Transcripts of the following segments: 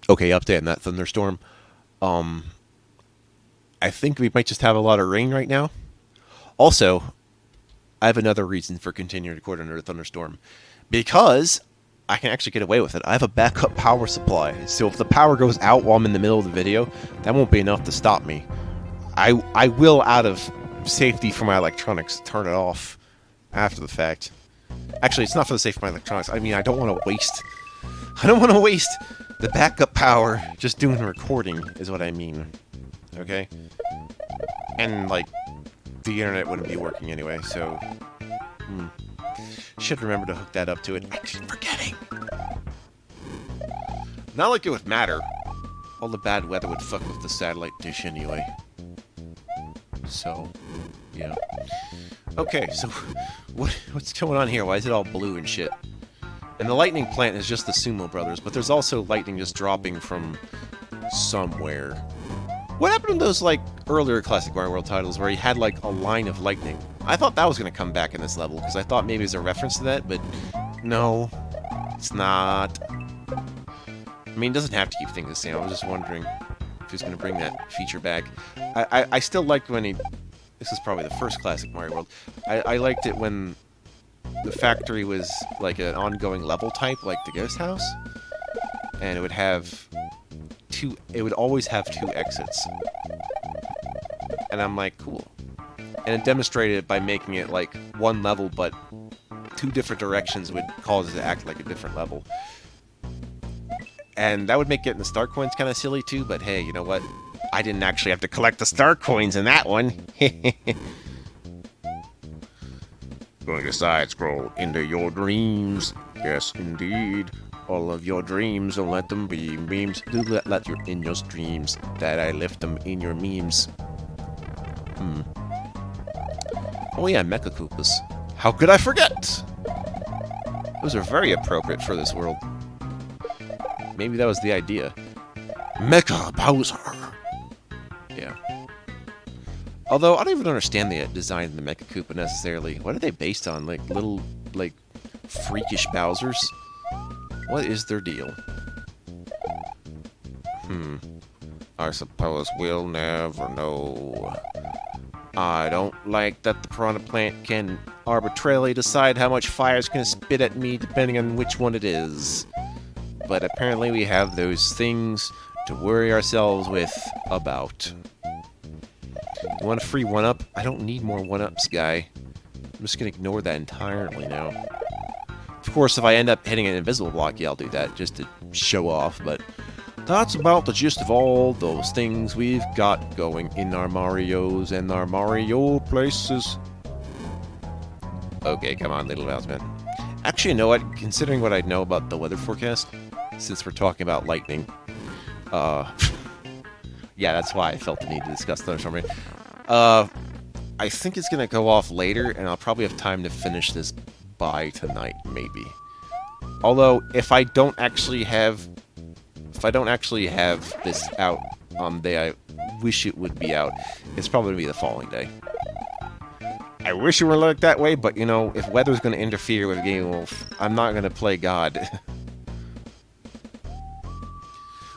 Okay, update on that thunderstorm. Um, I think we might just have a lot of rain right now. Also, I have another reason for continuing to record under a thunderstorm. Because I can actually get away with it. I have a backup power supply. So if the power goes out while I'm in the middle of the video, that won't be enough to stop me. I will, out of safety for my electronics, turn it off after the fact. Actually, it's not for the safety of my electronics. I mean, I don't want to waste... I don't want to waste the backup power just doing recording, is what I mean. Okay? And, like, the internet wouldn't be working anyway, so... Should remember to hook that up to it. I keep forgetting! Not like it would matter. All the bad weather would fuck with the satellite dish anyway. So, yeah. Okay, so what's going on here? Why is it all blue and shit? And the lightning plant is just the Sumo Brothers, but there's also lightning just dropping from somewhere. What happened to those, like, earlier Classic Mario World titles where you had, like, a line of lightning? I thought that was going to come back in this level, because I thought maybe it was a reference to that, but no, it's not. I mean, it doesn't have to keep things the same. I was just wondering if he's going to bring that feature back. I still liked when he... This is probably the first Classic Mario World. I liked it when the factory was like an ongoing level type, like the Ghost House. And it would have two... It would always have two exits. And I'm like, cool. And it demonstrated it by making it like one level, but two different directions would cause it to act like a different level. And that would make getting the star coins kind of silly too, but hey, you know what? I didn't actually have to collect the star coins in that one. Going to side scroll into your dreams. Yes, indeed. All of your dreams, don't let them be memes. Do let your in your streams that I left them in your memes. Oh yeah, Mecha Koopas. How could I forget? Those are very appropriate for this world. Maybe that was the idea. Mecha Bowser! Yeah. Although, I don't even understand the design of the Mecha Koopa necessarily. What are they based on? Like, little, like, freakish Bowsers? What is their deal? I suppose we'll never know. I don't like that the Piranha Plant can arbitrarily decide how much fire it's going to spit at me depending on which one it is. But apparently we have those things to worry ourselves with about. You want a free 1-up? I don't need more 1-ups, guy. I'm just going to ignore that entirely now. Of course, if I end up hitting an invisible block, yeah, I'll do that just to show off, but that's about the gist of all those things we've got going in our Marios and our Mario places. Okay, come on, little Bowserman. Actually, you know what? Considering what I know about the weather forecast, since we're talking about lightning, yeah, that's why I felt the need to discuss thunderstorm rain. I think it's gonna go off later, and I'll probably have time to finish this by tonight, maybe. Although, if I don't actually have this out on the day I wish it would be out, it's probably gonna be the following day. I wish it were like that way, but you know, if weather's gonna interfere with Game Wolf, I'm not gonna play God.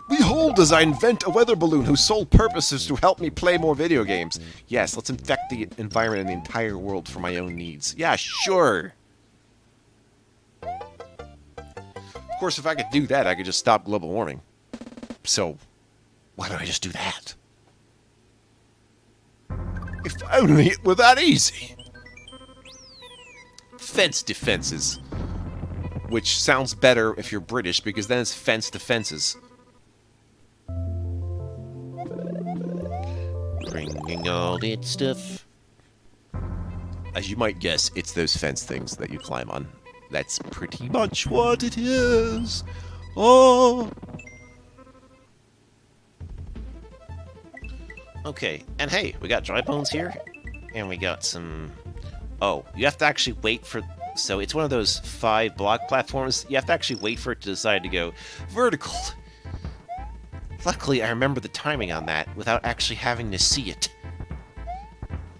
Behold, as I invent a weather balloon whose sole purpose is to help me play more video games. Yes, let's infect the environment and the entire world for my own needs. Yeah, sure. Of course, if I could do that, I could just stop global warming. So, why don't I just do that? If only it were that easy. Fence defenses. Which sounds better if you're British, because then it's fence defenses. Bringing all that stuff. As you might guess, it's those fence things that you climb on. That's pretty much what it is. Oh. Okay, and hey, we got dry bones here, and we got some... Oh, you have to actually wait for... So it's one of those 5 block platforms. You have to actually wait for it to decide to go vertical. Luckily, I remember the timing on that without actually having to see it.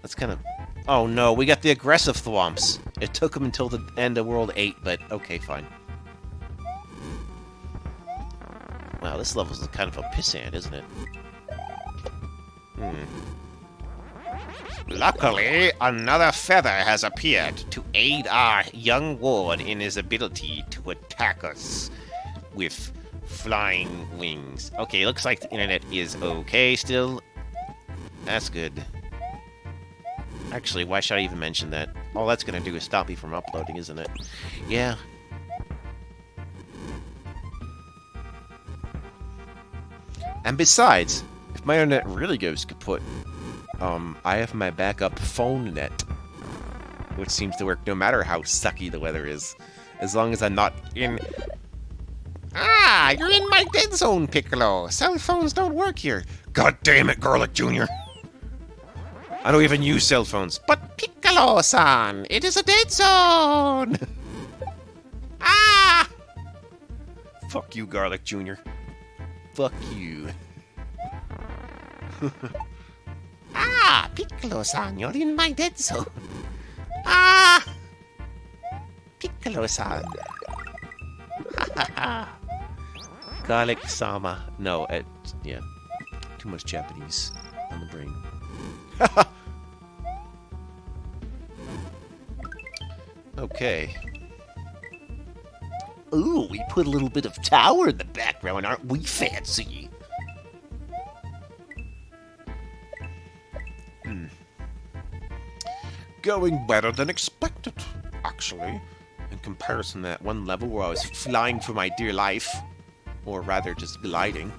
That's kind of... Oh no, we got the aggressive thwomps. It took them until the end of World 8, but okay, fine. Wow, this level's kind of a pissant, isn't it? Luckily, another feather has appeared to aid our young ward in his ability to attack us with flying wings. Okay, looks like the internet is okay still. That's good. Actually, why should I even mention that? All that's gonna do is stop me from uploading, isn't it? Yeah. And besides, if my internet really goes kaput, I have my backup phone net, which seems to work no matter how sucky the weather is, as long as I'm not in... Ah, you're in my dead zone, Piccolo. Cell phones don't work here. God damn it, Garlic Jr. I don't even use cell phones. But Piccolo-san, it is a dead zone. Ah! Fuck you, Garlic Jr. Fuck you. Ah, Piccolo-san, you're in my dead zone. Ah! Piccolo-san. Garlic-sama. No, yeah. Too much Japanese on the brain. Okay. Ooh, we put a little bit of tower in the background, aren't we fancy? Going better than expected, actually. In comparison to that one level where I was flying for my dear life. Or rather, just gliding.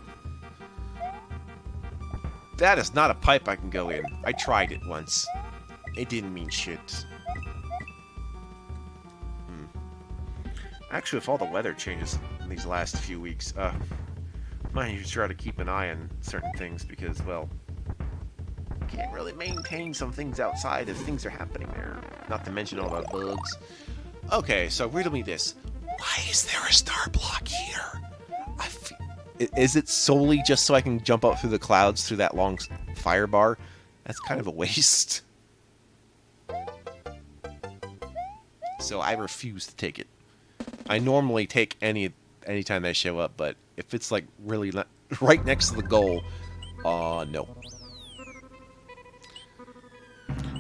That is not a pipe I can go in. I tried it once. It didn't mean shit. Actually, with all the weather changes in these last few weeks, might need to try to keep an eye on certain things because, well, can't really maintain some things outside if things are happening there. Not to mention all the bugs. Okay, so riddle me this. Why is there a star block here? Is it solely just so I can jump up through the clouds through that long fire bar? That's kind of a waste. So I refuse to take it. I normally take anytime they show up, but if it's like really right next to the goal, no.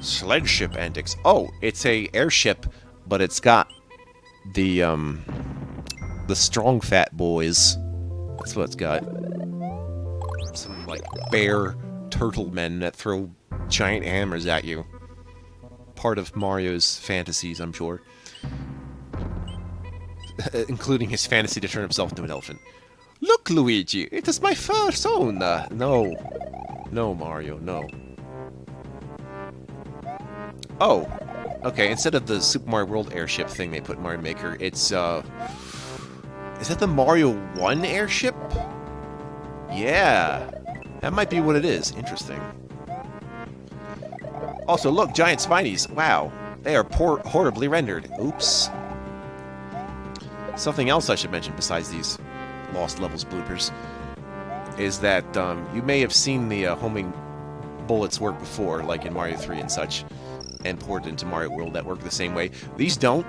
Sled ship antics. Oh, it's a airship, but it's got the strong fat boys. That's what it's got. Some like bear turtle men that throw giant hammers at you. Part of Mario's fantasies, I'm sure. Including his fantasy to turn himself into an elephant. Look, Luigi, it is my first own. No. No, Mario, no. Oh, okay, instead of the Super Mario World airship thing they put in Mario Maker, it's, is that the Mario 1 airship? Yeah, that might be what it is. Interesting. Also, look, giant Spinies. Wow, they are horribly rendered. Oops. Something else I should mention besides these Lost Levels bloopers is that you may have seen the homing bullets work before, like in Mario 3 and such, and ported into Mario World that work the same way. These don't.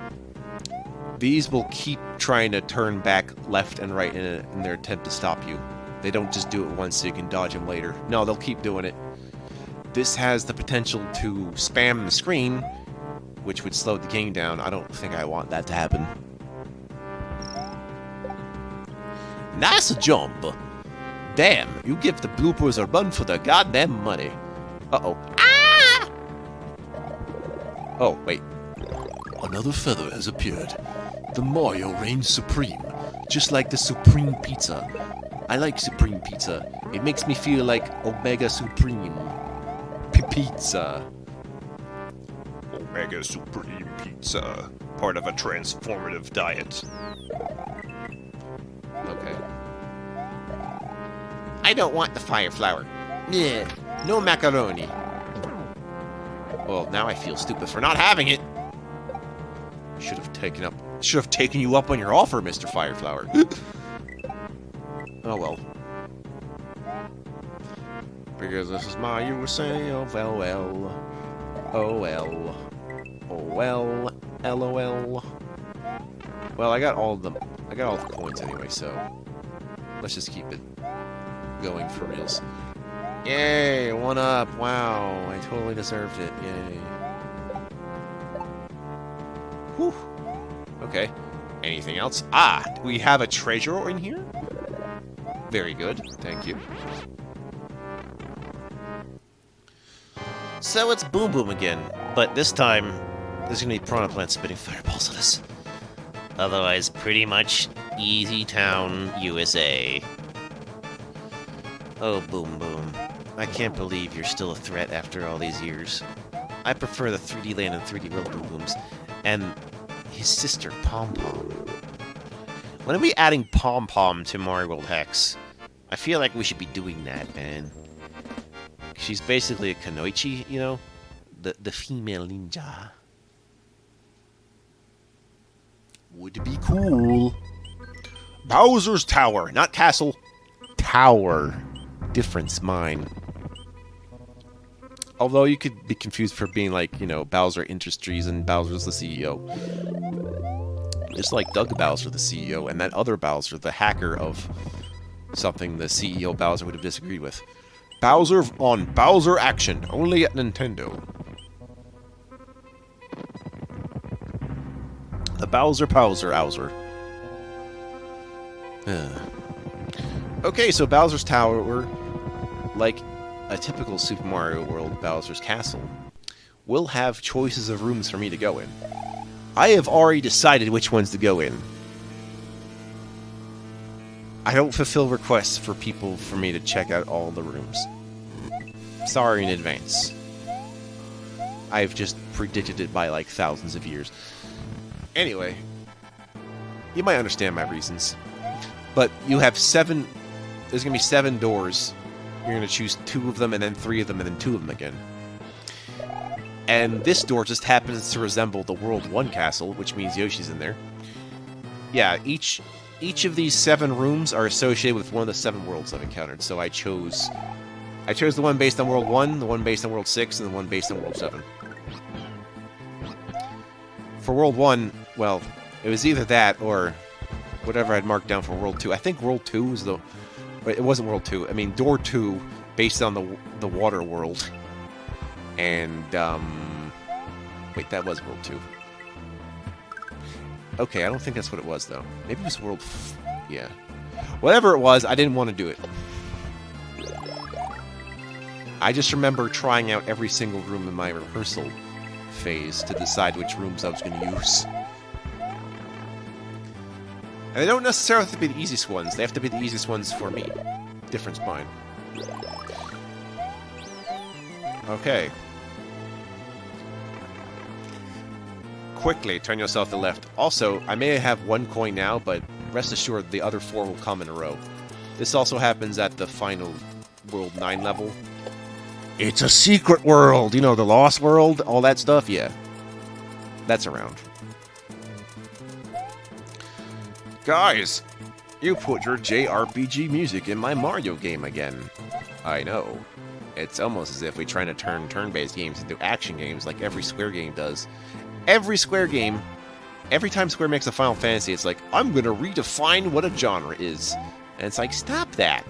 These will keep trying to turn back left and right in their attempt to stop you. They don't just do it once so you can dodge them later. No, they'll keep doing it. This has the potential to spam the screen, which would slow the game down. I don't think I want that to happen. Nice jump. Damn, you give the bloopers a run for their goddamn money. Uh-oh. Ah! Oh, wait. Another feather has appeared. The Mario reigns supreme, just like the Supreme Pizza. I like Supreme Pizza. It makes me feel like Omega Supreme. Pizza. Omega Supreme Pizza. Part of a transformative diet. Okay. I don't want the fire flower. Yeah, no macaroni. Well, now I feel stupid for not having it. Should have taken you up on your offer, Mr. Fireflower. Oh well. Because this is my USA, oh well. Oh well. Oh well. LOL. Well, I got all the coins anyway, so Let's just keep it going for reals. Yay, 1 up. Wow, I totally deserved it. Yay. Whew. Okay. Anything else? Ah, we have a treasure in here? Very good. Thank you. So it's Boom Boom again, but this time there's gonna be Piranha Plant spitting fireballs at us. Otherwise, pretty much Easy Town, USA. Oh, Boom Boom. I can't believe you're still a threat after all these years. I prefer the 3D Land and 3D World Boom Booms, and his sister, Pom Pom. When are we adding Pom Pom to Mario World Hex? I feel like we should be doing that, man. She's basically a Kunoichi, you know? The female ninja. Would be cool. Bowser's Tower, not castle. Tower. Difference, mine. Although you could be confused for being like, you know, Bowser Industries and Bowser's the CEO. Just like Doug Bowser, the CEO, and that other Bowser, the hacker of something the CEO Bowser would have disagreed with. Bowser on Bowser Action, only at Nintendo. The Bowser Owser. Okay, so Bowser's Tower, like a typical Super Mario World Bowser's Castle, will have choices of rooms for me to go in. I have already decided which ones to go in. I don't fulfill requests for people for me to check out all the rooms. Sorry in advance. I've just predicted it by like thousands of years. Anyway, you might understand my reasons. But you have 7... There's going to be 7 doors. You're going to choose 2 of them, and then 3 of them, and then 2 of them again. And this door just happens to resemble the World 1 castle, which means Yoshi's in there. Yeah, each of these 7 rooms are associated with one of the 7 worlds I've encountered, so I chose the one based on World 1, the one based on World 6, and the one based on World 7. For World 1, well, it was either that or whatever I'd marked down for World 2. I think World 2 was the... It wasn't World 2. I mean, Door 2, based on the water world. And, wait, that was World 2. Okay, I don't think that's what it was, though. Maybe it was World... Yeah. Whatever it was, I didn't want to do it. I just remember trying out every single room in my rehearsal phase to decide which rooms I was going to use. And they don't necessarily have to be the easiest ones. They have to be the easiest ones for me. Difference mine. Okay. Quickly, turn yourself to the left. Also, I may have 1 coin now, but rest assured the other 4 will come in a row. This also happens at the final World 9 level. It's a secret world! You know, the Lost World, all that stuff? Yeah. That's around. Guys, you put your JRPG music in my Mario game again. I know. It's almost as if we're trying to turn turn-based games into action games like every Square game does. Every Square game, every time Square makes a Final Fantasy, it's like, I'm gonna redefine what a genre is. And it's like, stop that.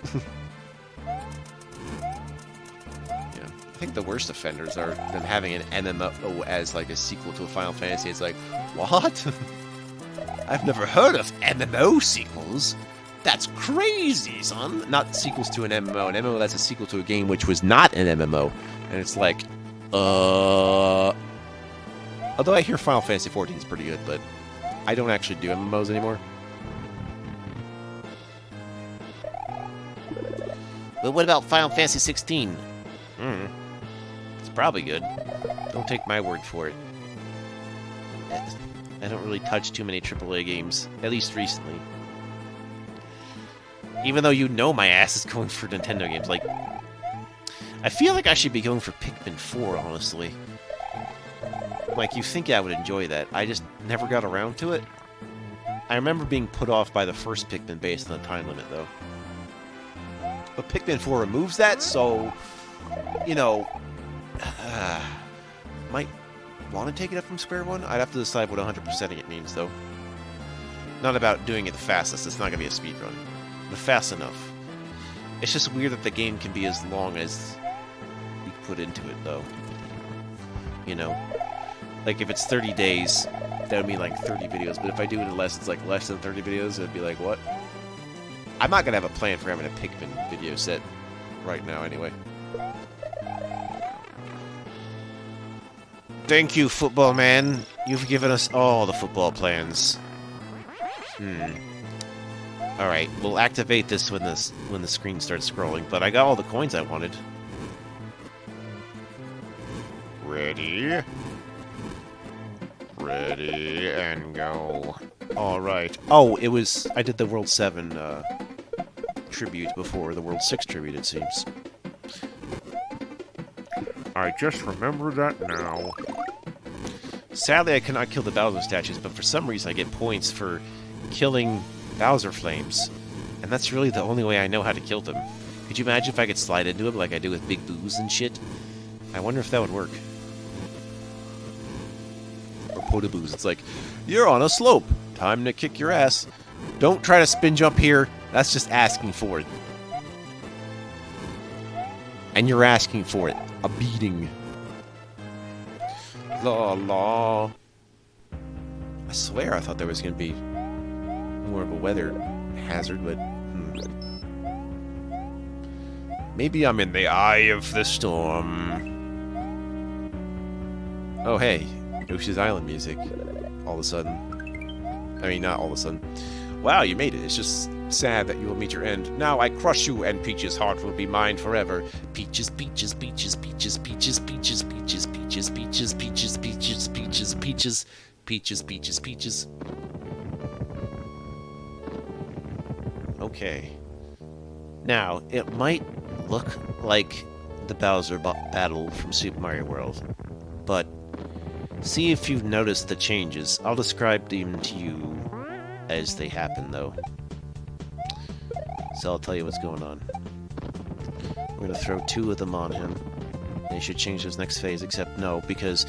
Yeah. I think the worst offenders are them having an MMO as like a sequel to a Final Fantasy. It's like, what? I've never heard of MMO sequels. That's crazy, son. Not sequels to an MMO. An MMO that's a sequel to a game which was not an MMO. And it's like, Although I hear Final Fantasy XIV is pretty good, but I don't actually do MMOs anymore. But what about Final Fantasy 16? It's probably good. Don't take my word for it. I don't really touch too many AAA games, at least recently. Even though you know my ass is going for Nintendo games, like... I feel like I should be going for Pikmin 4, honestly. Like, you think I would enjoy that. I just never got around to it. I remember being put off by the first Pikmin based on the time limit, though. But Pikmin 4 removes that, so... You know... might want to take it up from Square One? I'd have to decide what 100%ing it means, though. Not about doing it the fastest. It's not going to be a speedrun. fast enough. It's just weird that the game can be as long as we put into it, though. You know? Like, if it's 30 days, that would mean like 30 videos, but if I do it in less, it's like less than 30 videos, it'd be like, what? I'm not gonna have a plan for having a Pikmin video set right now, anyway. Thank you, football man. You've given us all the football plans. Alright, we'll activate this when the screen starts scrolling, but I got all the coins I wanted. Ready? Ready, and go. Alright. Oh, I did the World 7 tribute before the World 6 tribute, it seems. I just remember that now. Sadly, I cannot kill the Bowser statues, but for some reason I get points for killing Bowser flames. And that's really the only way I know how to kill them. Could you imagine if I could slide into them like I do with Big Boos and shit? I wonder if that would work. Or Potaboos. It's like, you're on a slope. Time to kick your ass. Don't try to spin jump here. That's just asking for it. And you're asking for it. A beating. La la. I swear I thought there was going to be more of a weather hazard, but maybe I'm in the eye of the storm. Oh hey, Yoshi's Island music. All of a sudden. I mean, not all of a sudden. Wow, you made it. It's just sad that you will meet your end. Now I crush you, and Peach's heart will be mine forever. Peaches, peaches, peaches, peaches, peaches, peaches, peaches, peaches, peaches, peaches, peaches, peaches, peaches, peaches, peaches, peaches. Okay. Now, it might look like the Bowser battle from Super Mario World, but see if you've noticed the changes. I'll describe them to you as they happen, though. So I'll tell you what's going on. We're going to throw 2 of them on him. They should change his next phase, except no, because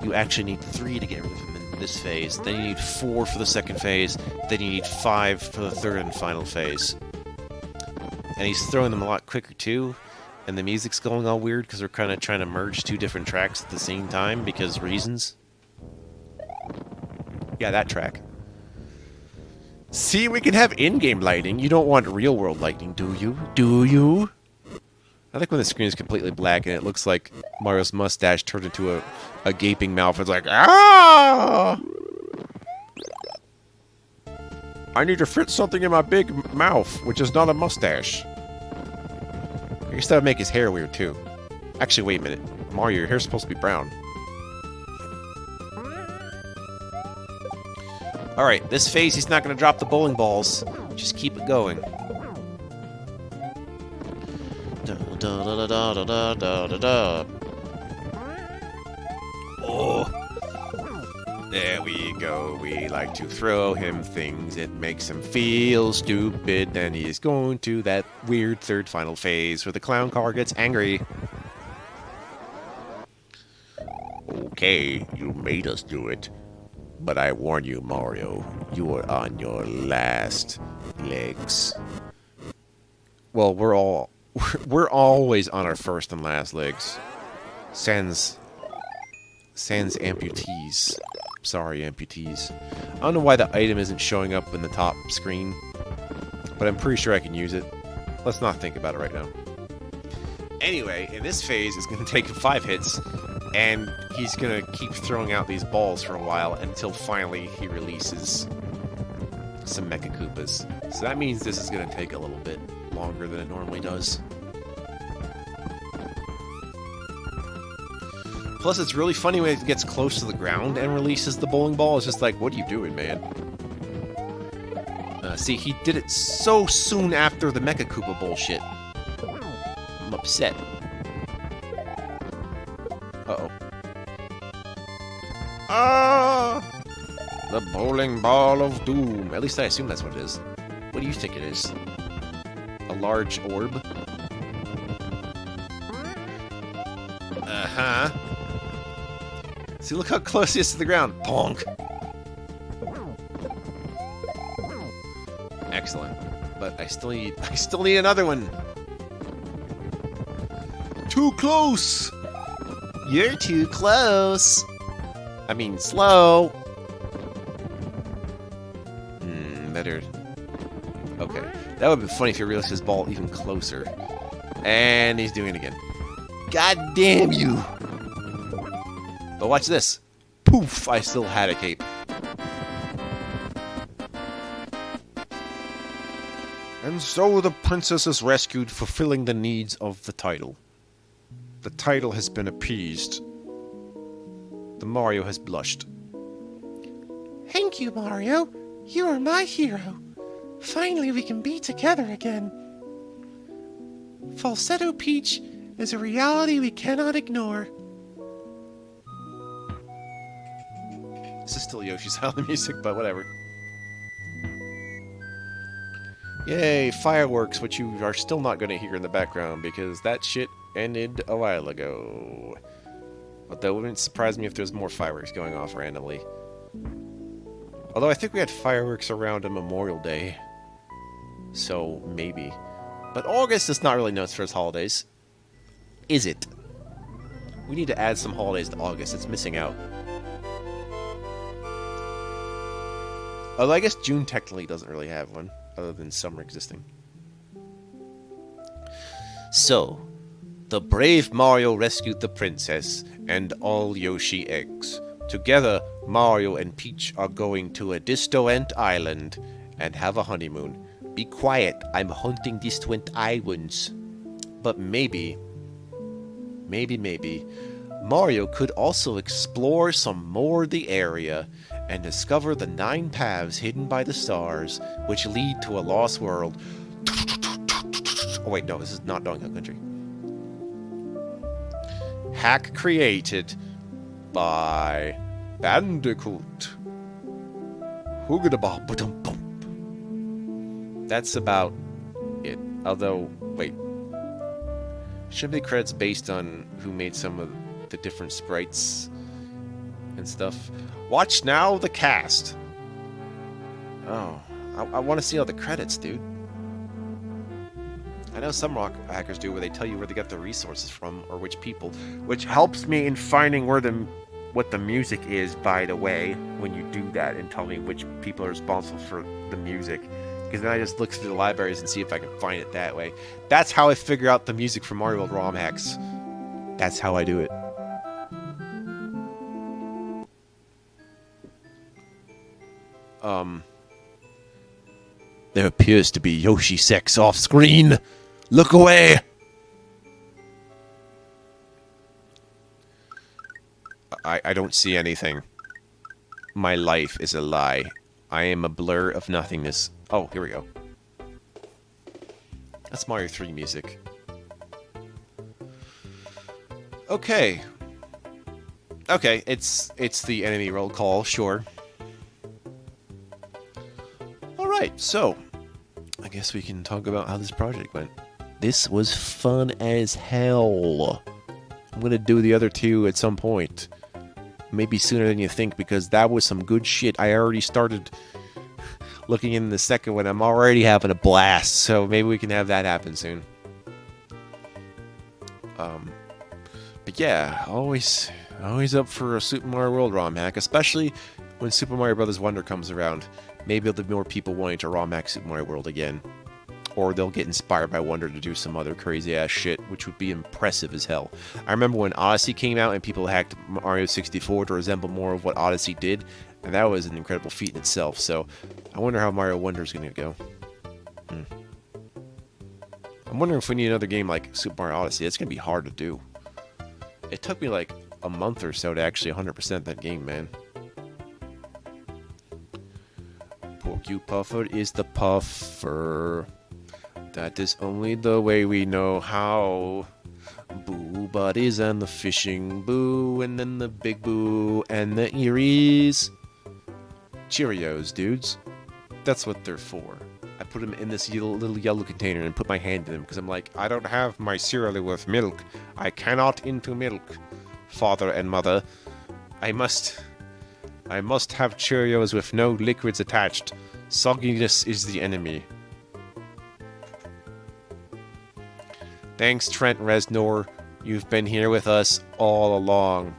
you actually need 3 to get rid of him in this phase. Then you need 4 for the second phase. Then you need 5 for the third and final phase. And he's throwing them a lot quicker, too. And the music's going all weird, because we're kind of trying to merge 2 different tracks at the same time, because reasons. Yeah, that track. See, we can have in-game lighting. You don't want real-world lighting, do you? Do you? I like when the screen is completely black and it looks like Mario's mustache turned into a gaping mouth. It's like, ah! I need to fit something in my big mouth, which is not a mustache. I guess that would make his hair weird, too. Actually, wait a minute. Mario, your hair's supposed to be brown. Alright, this phase he's not going to drop the bowling balls. Just keep it going. Oh. There we go. We like to throw him things. It makes him feel stupid. Then he's going to that weird third final phase where the clown car gets angry. Okay, you made us do it. But I warn you, Mario, you are on your last legs. Well, we're always on our first and last legs. Sans amputees. Sorry, amputees. I don't know why the item isn't showing up in the top screen, but I'm pretty sure I can use it. Let's not think about it right now. Anyway, in this phase, it's going to take 5 hits, and he's going to keep throwing out these balls for a while until finally he releases some Mecha Koopas. So that means this is going to take a little bit longer than it normally does. Plus, it's really funny when it gets close to the ground and releases the bowling ball. It's just like, what are you doing, man? See, he did it so soon after the Mecha Koopa bullshit. I'm upset. Uh-oh. Ah! The bowling ball of doom. At least I assume that's what it is. What do you think it is? A large orb? Uh-huh. See, look how close he is to the ground. Bonk! Excellent. but I still need another one. Too close. You're too close. I mean, slow. Better. Okay. That would be funny if you realized his ball even closer. And he's doing it again. God damn you! But watch this. Poof! I still had a cape. And so the princess is rescued, fulfilling the needs of the title. The title has been appeased. The Mario has blushed. Thank you, Mario. You are my hero. Finally, we can be together again. Falsetto Peach is a reality we cannot ignore. This is still Yoshi's Island music, but whatever. Yay, fireworks, which you are still not going to hear in the background because that shit ended a while ago. But that wouldn't surprise me if there's more fireworks going off randomly. Although I think we had fireworks around a Memorial Day. So, maybe. But August is not really known for its holidays. Is it? We need to add some holidays to August. It's missing out. Although I guess June technically doesn't really have one, other than summer existing. So, the brave Mario rescued the princess and all Yoshi eggs. Together, Mario and Peach are going to a distant island and have a honeymoon. Be quiet, I'm hunting distant islands. But maybe, Mario could also explore some more of the area and discover the 9 paths hidden by the stars, which lead to a lost world. Oh wait, no, this is not Donkey Kong Country. Hack created by Bandicoot. Hoogadabop-ba-dum-bum. That's about it. Although, wait. Should be credits based on who made some of the different sprites and stuff. Watch now the cast. Oh, I want to see all the credits, dude. I know some rock hackers do where they tell you where they got the resources from or which people, which helps me in finding what the music is, by the way, when you do that and tell me which people are responsible for the music. Because then I just look through the libraries and see if I can find it that way. That's how I figure out the music for Mario World ROM hacks. That's how I do it. There appears to be Yoshi sex off screen. Look away! I don't see anything. My life is a lie. I am a blur of nothingness. Oh, here we go. That's Mario 3 music. Okay. Okay, it's the enemy roll call, sure. Alright, so I guess we can talk about how this project went. This was fun as hell. I'm gonna do the other two at some point. Maybe sooner than you think, because that was some good shit. I already started looking in the second one. I'm already having a blast, so maybe we can have that happen soon. But yeah, always up for a Super Mario World ROM hack, especially when Super Mario Bros. Wonder comes around. Maybe there'll be more people wanting to ROM hack Super Mario World again. Or they'll get inspired by Wonder to do some other crazy-ass shit, which would be impressive as hell. I remember when Odyssey came out and people hacked Mario 64 to resemble more of what Odyssey did, and that was an incredible feat in itself, so I wonder how Mario Wonder is going to go. I'm wondering if we need another game like Super Mario Odyssey. It's going to be hard to do. It took me like a month or so to actually 100% that game, man. Porcupuffer is the puffer. That is only the way we know how. Boo buddies and the fishing boo, and then the big boo and the Eries. Cheerios, dudes. That's what they're for. I put them in this little yellow container and put my hand in them because I'm like, I don't have my cereal with milk. I cannot into milk, father and mother. I must have Cheerios with no liquids attached. Sogginess is the enemy. Thanks, Trent Reznor. You've been here with us all along.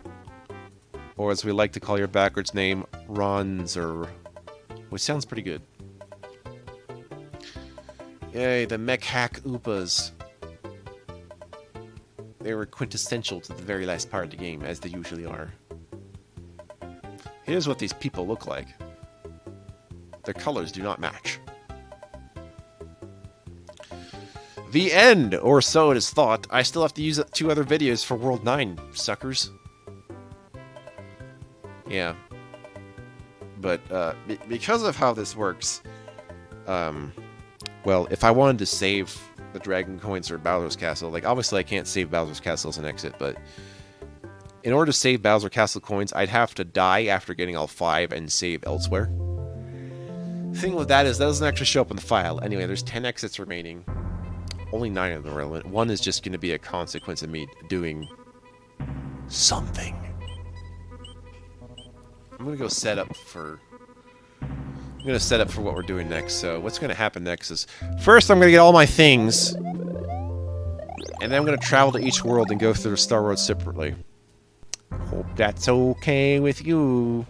Or as we like to call your backwards name, Ronzer. Which sounds pretty good. Yay, the mech hack Oopas. They were quintessential to the very last part of the game, as they usually are. Here's what these people look like. Their colors do not match. The end, or so it is thought. I still have to use 2 other videos for World 9, suckers. Yeah. But, because of how this works, well, if I wanted to save the Dragon Coins or Bowser's Castle, like, obviously I can't save Bowser's Castle as an exit, but in order to save Bowser Castle coins, I'd have to die after getting all 5 and save elsewhere. The thing with that is, that doesn't actually show up in the file. Anyway, there's 10 exits remaining. Only 9 of them are relevant. 1 is just going to be a consequence of me doing something. I'm going to go set up for... I'm going to set up for what we're doing next. So what's going to happen next is... First, I'm going to get all my things. And then I'm going to travel to each world and go through the Star Road separately. Hope that's okay with you.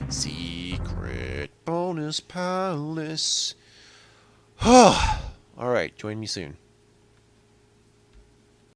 Secret bonus palace. Alright, join me soon.